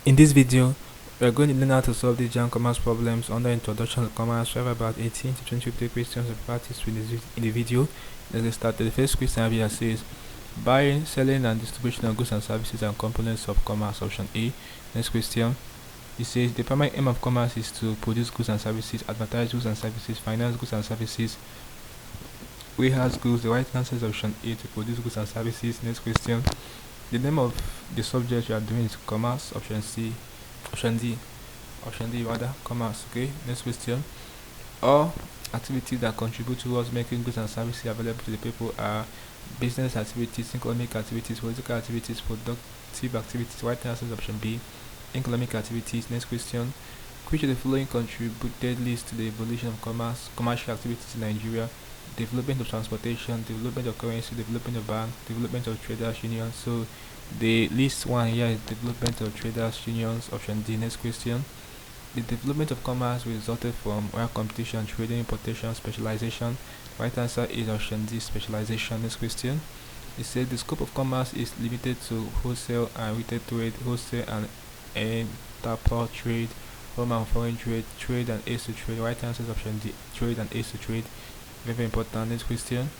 In this video, we are going to learn how to solve these JAMB commerce problems under Introduction to Commerce. We have about 18 to 20 questions to practice with in the video. Let's get started. The first question here says, buying, selling and distribution of goods and services and components of commerce, option A. Next question, it says the primary aim of commerce is to produce goods and services, advertise goods and services, finance goods and services, warehouse goods. The right answer is option A, to produce goods and services. Next question, the name of the subject you are doing is commerce, option D rather, commerce. Okay, next question, all activities that contribute towards making goods and services available to the people are business activities, economic activities, political activities, productive activities. Right answer is option B, economic activities. Next question, which of the following contributed least to the evolution of commercial activities in Nigeria? Development of transportation, development of currency, development of banks, development of traders unions. So the least one here is development of traders unions, option D. Next question, the development of commerce resulted from oil competition, trading, importation, specialization. Right answer is option D, specialization. Next question, it said the scope of commerce is limited to wholesale and retail trade, wholesale and interport trade, home and foreign trade, trade and aid to trade. Right answer is option D, trade and aid to trade. Very important. Next question,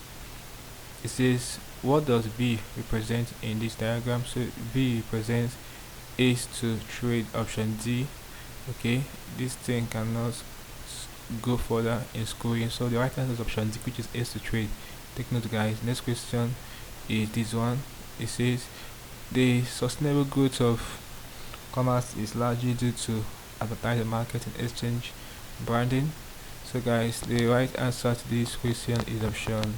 it says what does V represent in this diagram? So V represents aid to trade, option D. Okay, this thing cannot go further in scoring, so the right answer is option D, which is aid to trade. Take note, guys. Next question is this one. It says the sustainable growth of commerce is largely due to advertising, marketing, exchange, branding. So guys, the right answer to this question is option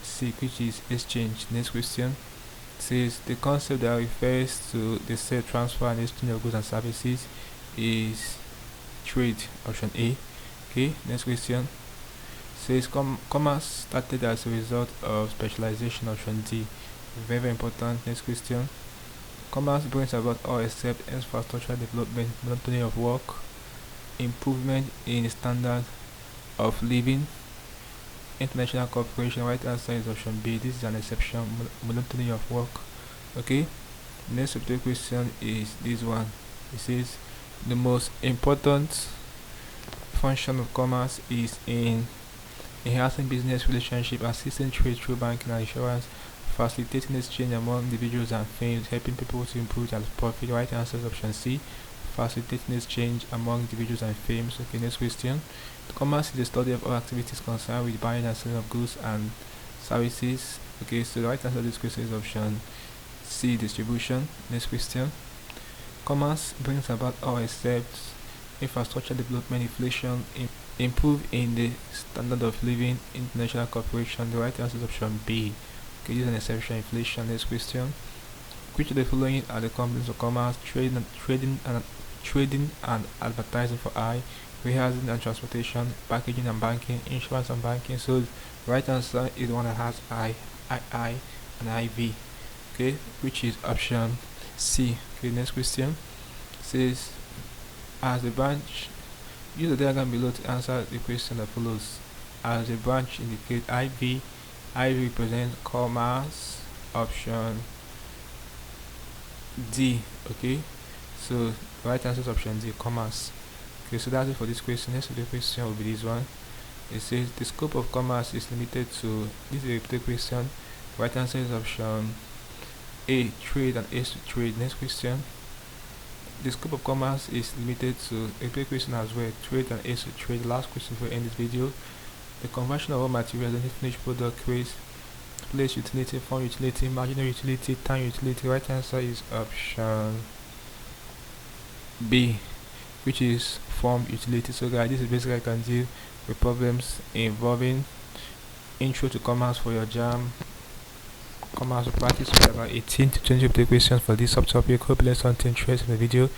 C, which is exchange. Next question says the concept that refers to the sale, transfer and exchange of goods and services is trade, option A. Okay, next question says commerce started as a result of specialization, option D. Very important. Next question, commerce brings about all except infrastructure development, monotony of work, improvement in standard of living, international cooperation. Right answer is option B, this is an exception, monotony of work. Okay, next question is this one. It says the most important function of commerce is in enhancing business relationship, assisting trade through banking and insurance, facilitating exchange among individuals and firms, helping people to improve their profit. Right answer is option C, facilitating exchange among individuals and firms. Okay, next question, commerce is the study of all activities concerned with buying and selling of goods and services. Okay, so the right answer to this question is option C, distribution. Next question, commerce brings about all except infrastructure development, inflation, improve in the standard of living, international cooperation. The right answer is option B. Okay, this is an exception, inflation. Next question, which of the following are the companies of commerce? Trading and advertising for I, warehousing and transportation, packaging and banking, insurance and banking. So the right answer is the one that has I and IV. Okay, which is option C. Okay, next question says as a branch, use the diagram below to answer the question that follows. As a branch indicate IV represents commerce, option D. Okay, so the right answer is option D, commerce. Okay, so that's it for this question. Next question will be this one. It says the scope of commerce is limited to, this is a repeated question. The right answer is option A, trade and aid to trade. Next question, the scope of commerce is limited to, a repeated question as well, trade and aid to trade. Last question for end this video, the conversion of raw materials into finished product creates place utility, form utility, marginal utility, time utility. Right answer is option B, which is form utility. So guys, this is basically I can deal with problems involving intro to commerce for your JAMB commerce practice. We have about 18 to 20 questions for this subtopic. Hope you learned something interesting in the video.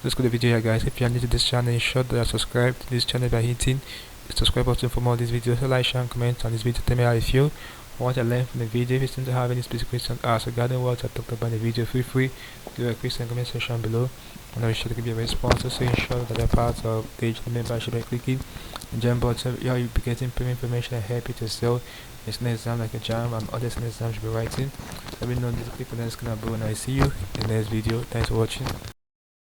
Let's go to the video here, guys. If you are new to this channel, ensure that you are subscribed to this channel by hitting the subscribe button for more of these videos. So like, share and comment on this video. Tell me how you feel or what you learned from the video. If you seem to have any specific questions asked regarding what I talked about in the video, feel free to leave a question in the comment section below, and I'll be sure to give you a response. Also ensure that you're part of the membership by clicking the JAMB button. Here you'll be getting premium information and help you to sell It's an exam like a JAMB and other exams should be writing. Let me know this, click on the screen above, and I see you in the next video. Thanks for watching.